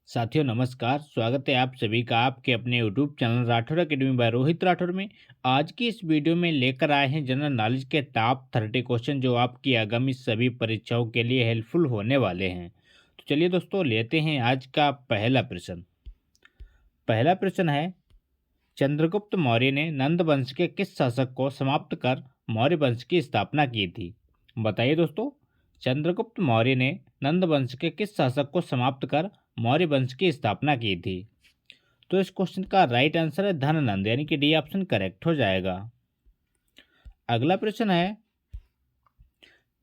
साथियों नमस्कार। स्वागत है आप सभी का आपके अपने YouTube channel Rathore Academy by Rohit Rathore में। आज की इस वीडियो में लेकर आए हैं जनरल नॉलेज के टॉप 30 क्वेश्चन जो आपकी आगामी सभी परीक्षाओं के लिए हेल्पफुल होने वाले हैं। तो चलिए दोस्तों लेते हैं आज का पहला प्रश्न। पहला प्रश्न है, चंद्रगुप्त मौर्य ने नंद वंश के किस शासक को समाप्त कर मौर्य वंश की स्थापना की थी? बताइए दोस्तों, चंद्रगुप्त मौर्य ने नंद वंश के किस शासक को समाप्त कर मौर्य वंश की स्थापना की थी? तो इस क्वेश्चन का राइट आंसर है धननंद, यानी कि डी ऑप्शन करेक्ट हो जाएगा। अगला प्रश्न है,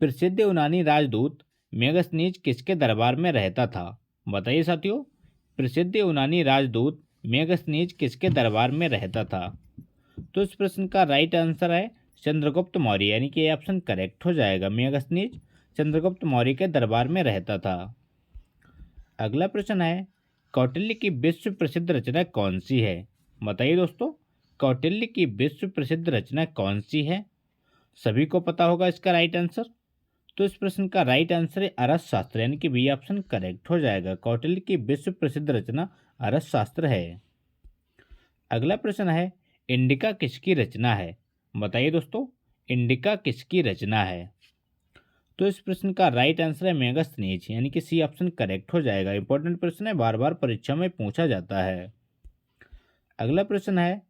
प्रसिद्ध यूनानी राजदूत मेगस्थनीज किसके दरबार में रहता था? बताइए साथियों, प्रसिद्ध यूनानी राजदूत मेगस्थनीज किसके दरबार में रहता था? तो इस प्रश्न का राइट आंसर है चंद्रगुप्त मौर्य, यानी कि ऑप्शन करेक्ट हो जाएगा। मेगस्थनीज चंद्रगुप्त मौर्य के दरबार में रहता था। अगला प्रश्न है, कौटिल्य की विश्व प्रसिद्ध रचना कौन सी है? बताइए दोस्तों, कौटिल्य की विश्व प्रसिद्ध रचना कौन सी है? सभी को पता होगा इसका राइट आंसर। तो इस प्रश्न का राइट आंसर है अर्थशास्त्र, यानी कि बी ऑप्शन करेक्ट हो जाएगा। कौटिल्य की विश्व प्रसिद्ध रचना अर्थशास्त्र है। अगला प्रश्न है, इंडिका किसकी रचना है? बताइए दोस्तों, इंडिका किसकी रचना है? तो इस प्रश्न का राइट आंसर है मेगास्थनीज, यानी कि सी ऑप्शन करेक्ट हो जाएगा। इंपॉर्टेंट प्रश्न है, बार बार परीक्षा में पूछा जाता है। अगला प्रश्न है,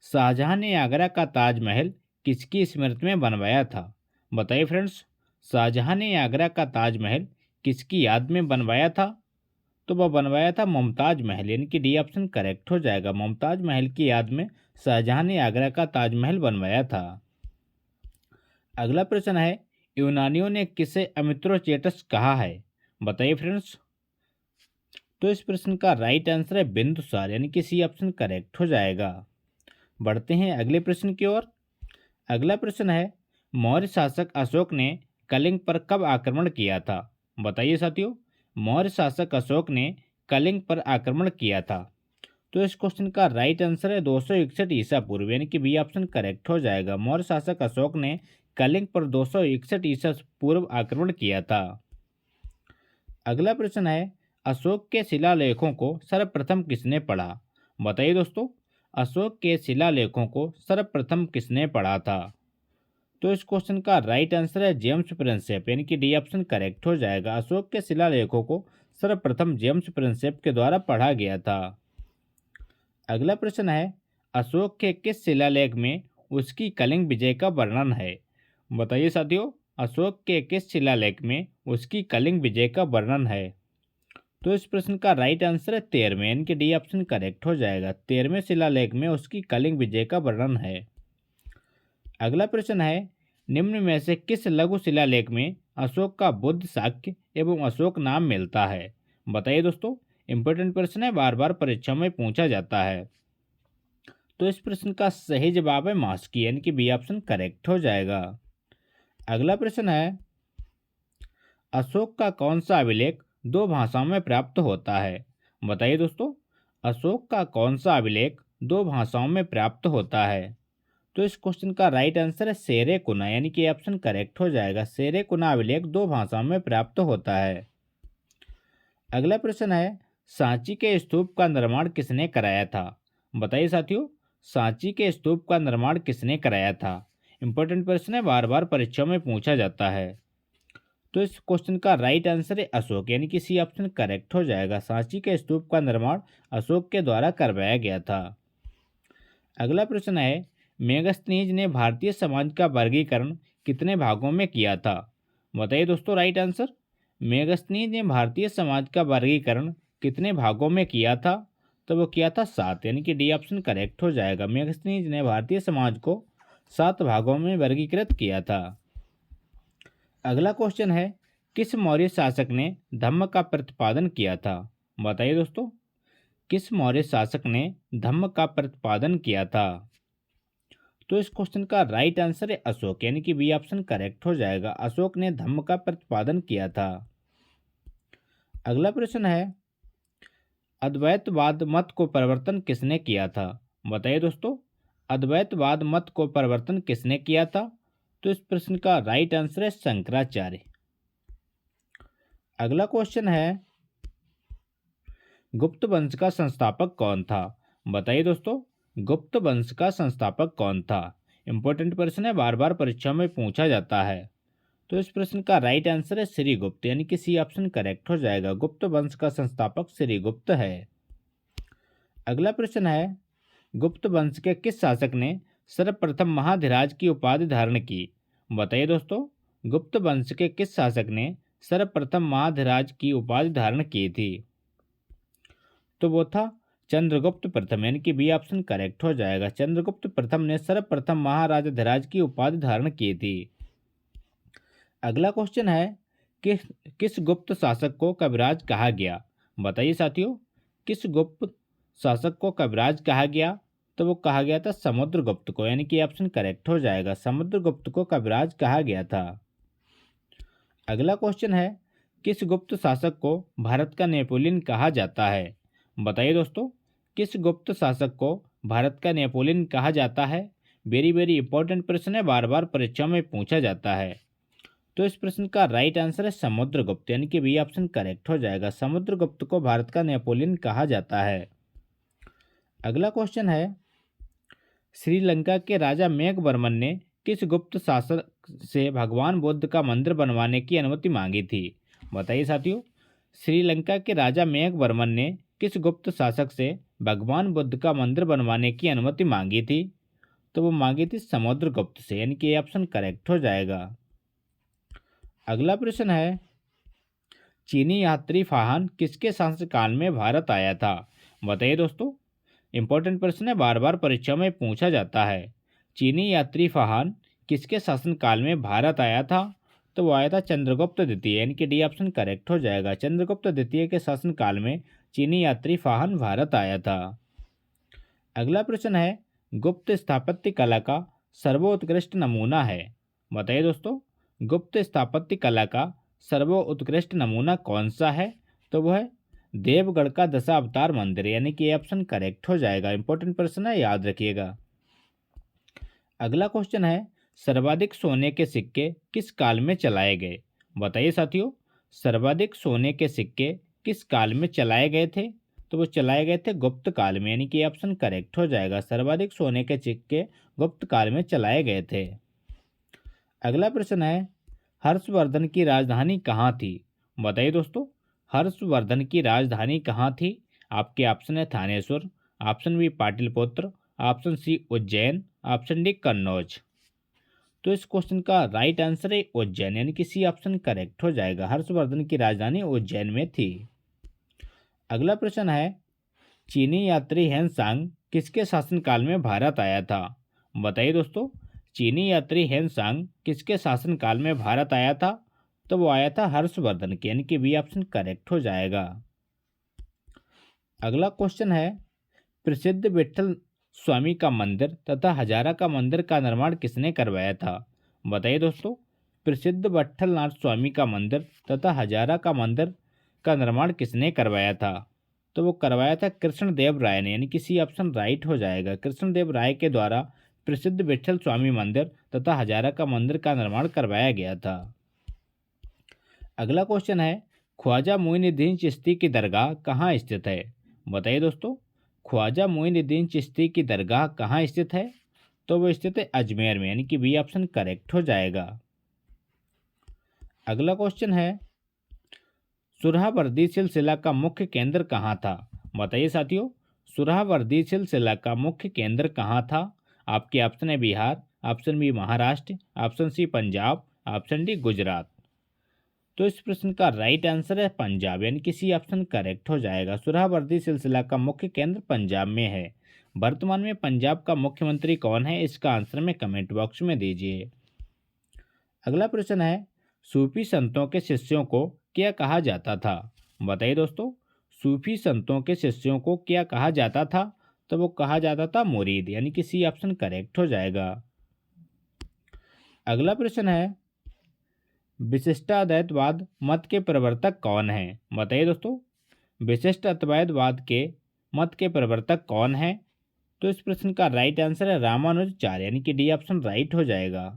शाहजहां ने आगरा का ताजमहल किसकी स्मृति में बनवाया था? बताइए फ्रेंड्स, शाहजहां ने आगरा का ताजमहल किसकी याद में बनवाया था? तो वह बनवाया था मुमताज महल, यानी कि डी ऑप्शन करेक्ट हो जाएगा। मुमताज महल की याद में शाहजहां ने आगरा का ताजमहल बनवाया था। अगला प्रश्न है, यूनानियों ने किसे अमित्रोचेटस कहा है? बताइए फ्रेंड्स। तो इस प्रश्न का राइट आंसर है बिंदुसार, यानी कि सी ऑप्शन करेक्ट हो जाएगा। बढ़ते हैं अगले प्रश्न की ओर। अगला प्रश्न है, मौर्य शासक अशोक ने कलिंग पर कब आक्रमण किया था? बताइए साथियों, मौर्य शासक अशोक ने कलिंग पर आक्रमण किया था। तो इस क्वेश्चन का राइट आंसर है 261 ईसा पूर्व, यानी कि बी ऑप्शन करेक्ट हो जाएगा। मौर्य शासक अशोक ने कलिंग पर 261 ईसा पूर्व आक्रमण किया था। अगला प्रश्न है, अशोक के शिलालेखों को सर्वप्रथम किसने पढ़ा? बताइए दोस्तों, अशोक के शिलालेखों को सर्वप्रथम किसने पढ़ा था? तो इस क्वेश्चन का राइट आंसर है जेम्स प्रिंसेप, यानी कि डी ऑप्शन करेक्ट हो जाएगा। अशोक के शिलालेखों को सर्वप्रथम जेम्स प्रिंसेप के द्वारा पढ़ा गया था। अगला प्रश्न है, अशोक के किस शिलालेख में उसकी कलिंग विजय का वर्णन है? बताइए साथियों, अशोक के किस शिलालेख में उसकी कलिंग विजय का वर्णन है? तो इस प्रश्न का राइट आंसर है 13वें, यानी कि डी ऑप्शन करेक्ट हो जाएगा। 13वें शिलालेख में उसकी कलिंग विजय का वर्णन है। अगला प्रश्न है, निम्न में से किस लघु शिलालेख में अशोक का बुद्ध शाक्य एवं अशोक नाम मिलता है? बताइए दोस्तों, इंपॉर्टेंट प्रश्न है, बार बार परीक्षा में पूछा जाता है। तो इस प्रश्न का सही जवाब है मास्की, यानी कि बी ऑप्शन करेक्ट हो जाएगा। अगला प्रश्न है, अशोक का कौन सा अभिलेख दो भाषाओं में प्राप्त होता है? बताइए दोस्तों, अशोक का कौन सा अभिलेख दो भाषाओं में प्राप्त होता है? तो इस क्वेश्चन का राइट आंसर है शेरे कुना, यानी कि ऑप्शन करेक्ट हो जाएगा। शेरे कुना अभिलेख दो भाषाओं में प्राप्त होता है। अगला प्रश्न है, सांची के स्तूप का निर्माण किसने कराया था? बताइए साथियों, सांची के स्तूप का निर्माण किसने कराया था? इंपॉर्टेंट प्रश्न है, बार बार परीक्षा में पूछा जाता है। तो इस क्वेश्चन का राइट आंसर है अशोक, यानी कि सी ऑप्शन करेक्ट हो जाएगा। सांची के स्तूप का निर्माण अशोक के द्वारा करवाया गया था। अगला प्रश्न है, मेगस्थनीज ने भारतीय समाज का वर्गीकरण कितने भागों में किया था? बताइए दोस्तों राइट आंसर। मेगस्थनीज ने भारतीय समाज का वर्गीकरण कितने भागों में किया था? तो वो किया था 7, यानी कि डी ऑप्शन करेक्ट हो जाएगा। मेगस्थनीज ने भारतीय समाज को 7 भागों में वर्गीकृत किया था। अगला क्वेश्चन है, किस मौर्य शासक ने धम्म का प्रतिपादन किया था? बताइए दोस्तों, किस मौर्य शासक ने धम्म का प्रतिपादन किया था? तो इस क्वेश्चन का राइट आंसर है अशोक, यानी कि बी ऑप्शन करेक्ट हो जाएगा। अशोक ने धम्म का प्रतिपादन किया था। अगला प्रश्न है, अद्वैतवाद मत को परिवर्तन किसने किया था? बताइए दोस्तों, अद्वैतवाद मत को परिवर्तन किसने किया था? तो इस प्रश्न का राइट आंसर है शंकराचार्य। अगला क्वेश्चन है, गुप्त वंश का संस्थापक कौन था? बताइए दोस्तों, गुप्त वंश का संस्थापक कौन था? इंपॉर्टेंट प्रश्न है, बार बार परीक्षा में पूछा जाता है। तो इस प्रश्न का राइट आंसर है श्रीगुप्त, यानी कि सी ऑप्शन करेक्ट हो जाएगा। गुप्त वंश का संस्थापक श्रीगुप्त है। अगला प्रश्न है, गुप्त वंश के किस शासक ने सर्वप्रथम महाधिराज की उपाधि धारण की? बताइए दोस्तों, गुप्त वंश के किस शासक ने सर्वप्रथम महाधिराज की उपाधि धारण की थी? तो वो था चंद्रगुप्त प्रथम, यानी कि बी ऑप्शन करेक्ट हो जाएगा। चंद्रगुप्त प्रथम ने सर्वप्रथम महाराजाधिराज की उपाधि धारण की थी। अगला क्वेश्चन है कि किस गुप्त शासक को कविराज कहा गया? बताइए साथियों, किस गुप्त शासक को कविराज कहा गया? तो वो कहा गया था समुद्रगुप्त को, यानी कि ऑप्शन करेक्ट हो जाएगा। समुद्रगुप्त को कविराज कहा गया था। अगला क्वेश्चन है, किस गुप्त शासक को भारत का नेपोलियन कहा जाता है? बताइए दोस्तों, किस गुप्त शासक को भारत का नेपोलियन कहा जाता है? वेरी वेरी इंपॉर्टेंट प्रश्न है, बार बार परीक्षा में पूछा जाता है। तो इस प्रश्न का राइट आंसर है समुद्रगुप्त, यानी कि बी ऑप्शन करेक्ट हो जाएगा। समुद्रगुप्त को भारत का नेपोलियन कहा जाता है। अगला क्वेश्चन है, श्रीलंका के राजा मेघवर्मन ने किस गुप्त शासक से भगवान बुद्ध का मंदिर बनवाने की अनुमति मांगी थी? बताइए साथियों, श्रीलंका के राजा मेघवर्मन ने किस गुप्त शासक से भगवान बुद्ध का मंदिर बनवाने की अनुमति मांगी थी? तो वो मांगी थी समुद्रगुप्त से, यानी कि ऑप्शन करेक्ट हो जाएगा। अगला प्रश्न है, चीनी यात्री फाहान किसके शासनकाल में भारत आया था? बताइए दोस्तों, इंपॉर्टेंट प्रश्न है, बार बार परीक्षा में पूछा जाता है। चीनी यात्री फाहान किसके शासनकाल में भारत आया था? तो वो आया था चंद्रगुप्त द्वितीय, यानी कि डी ऑप्शन करेक्ट हो जाएगा। चंद्रगुप्त द्वितीय के शासनकाल में चीनी यात्री फाहान भारत आया था। अगला प्रश्न है, गुप्त स्थापत्य कला का सर्वोत्कृष्ट नमूना है? बताइए दोस्तों, गुप्त स्थापत्य कला का सर्वोत्कृष्ट नमूना कौन सा है? तो वह है देवगढ़ का दशावतार मंदिर, यानी कि ऑप्शन करेक्ट हो जाएगा। इंपॉर्टेंट प्रश्न है, याद रखिएगा। अगला क्वेश्चन है, सर्वाधिक सोने के सिक्के किस काल में चलाए गए? बताइए साथियों, सर्वाधिक सोने के सिक्के किस काल में चलाए गए थे? तो वो चलाए गए थे गुप्त काल में, यानी कि ऑप्शन करेक्ट हो जाएगा। सर्वाधिक सोने के सिक्के गुप्त काल में चलाए गए थे। अगला प्रश्न है, हर्षवर्धन की राजधानी कहाँ थी? बताइए दोस्तों, हर्षवर्धन की राजधानी कहाँ थी? आपके ऑप्शन है Thaneshwar, option B Pataliputra, option C Ujjain, option D Kannauj. तो इस क्वेश्चन का राइट आंसर है उज्जैन, यानी कि सी ऑप्शन करेक्ट हो जाएगा। हर्षवर्धन की राजधानी उज्जैन में थी। अगला प्रश्न है, चीनी यात्री हेनसांग किसके शासनकाल में भारत आया था? बताइए दोस्तों, चीनी यात्री हेनसांग किसके शासनकाल में भारत आया था? तो वो आया था हर्षवर्धन के, यानी कि बी ऑप्शन करेक्ट हो जाएगा। अगला क्वेश्चन है, प्रसिद्ध विट्ठल स्वामी का मंदिर तथा हजारा का मंदिर का निर्माण किसने करवाया था? बताइए दोस्तों, प्रसिद्ध विट्ठलनाथ स्वामी का मंदिर तथा हजारा का मंदिर का निर्माण किसने करवाया था? तो वो करवाया था कृष्णदेव राय ने, यानी कि सी ऑप्शन राइट हो जाएगा। कृष्णदेव राय के द्वारा प्रसिद्ध विट्ठल स्वामी मंदिर तथा हजारा का मंदिर का निर्माण करवाया गया था। अगला क्वेश्चन है, ख्वाजा मोइनुद्दीन चिश्ती की दरगाह कहाँ स्थित है? बताइए दोस्तों, ख्वाजा मोइनुद्दीन चिश्ती की दरगाह कहाँ स्थित है? तो वो स्थित है अजमेर में, यानी कि बी ऑप्शन करेक्ट हो जाएगा। अगला क्वेश्चन है, सुरहावर्दी सिलसिला का मुख्य केंद्र कहाँ था? बताइए साथियों, सुरहावर्दी सिलसिला का मुख्य केंद्र कहाँ था? आपके ऑप्शन है Bihar, option B Maharashtra, option C Punjab, option D Gujarat. तो इस प्रश्न का राइट आंसर है पंजाब, यानी कि सी ऑप्शन करेक्ट हो जाएगा। सुरहावर्दी सिलसिला का मुख्य केंद्र पंजाब में है। वर्तमान में पंजाब का मुख्यमंत्री कौन है? इसका आंसर में कमेंट बॉक्स में दीजिए। अगला प्रश्न है, सूफी संतों के शिष्यों को क्या कहा जाता था? बताइए दोस्तों, सूफी संतों के शिष्यों को क्या कहा जाता था? तो वो कहा जाता था मुरीद, यानी कि सी ऑप्शन करेक्ट हो जाएगा। अगला प्रश्न है, विशिष्टाद्वैतवाद मत के प्रवर्तक कौन है? बताइए दोस्तों, विशिष्टाद्वैतवाद के मत के प्रवर्तक कौन है? तो इस प्रश्न का राइट आंसर है रामानुजाचार्य, यानी कि डी ऑप्शन राइट हो जाएगा।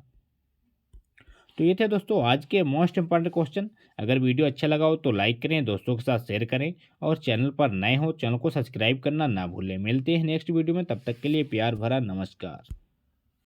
तो ये थे दोस्तों आज के मोस्ट इंपॉर्टेंट क्वेश्चन। अगर वीडियो अच्छा लगा हो तो लाइक करें, दोस्तों के साथ शेयर करें और चैनल पर नए हो चैनल को सब्सक्राइब करना ना भूलें। मिलते हैं नेक्स्ट वीडियो में, तब तक के लिए प्यार भरा नमस्कार।